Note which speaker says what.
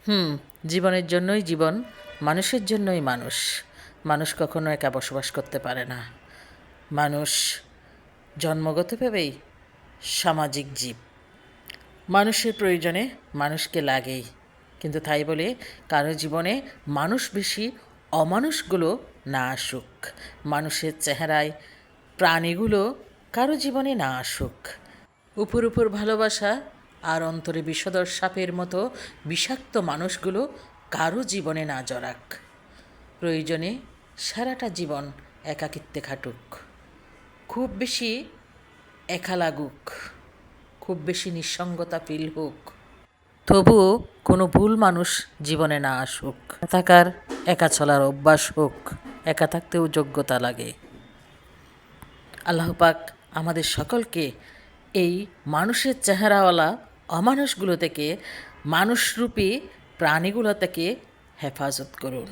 Speaker 1: হুম জীবনের জন্যই জীবন, মানুষের জন্যই মানুষ। মানুষ কখনো একা বসবাস করতে পারে না। মানুষ জন্মগতভাবেই সামাজিক জীব। মানুষের প্রয়োজনে মানুষকে লাগেই, কিন্তু তাই বলে কারো জীবনে মানুষ বেশি অমানুষগুলো না আসুক, মানুষের চেহারায় প্রাণীগুলো কারো জীবনে না আসুক। উপর উপর ভালোবাসা আর অন্তরে বিষধর সাপের মতো বিষাক্ত মানুষগুলো কারো জীবনে না জড়াক। প্রয়োজনে সারাটা জীবন একাকিত্বে কাটুক, খুব বেশি একা লাগুক, খুব বেশি নিঃসঙ্গতা ফিল হোক, তবুও কোনো ভুল মানুষ জীবনে না আসুক। থাকার একা চলার অভ্যাস হোক, একা থাকতেও যোগ্যতা লাগে। আল্লাহ পাক আমাদের সকলকে এই মানুষের চেহারাওয়ালা অমানুষগুলো থেকে, মানুষরূপী প্রাণীগুলো থেকে হেফাজত করুন।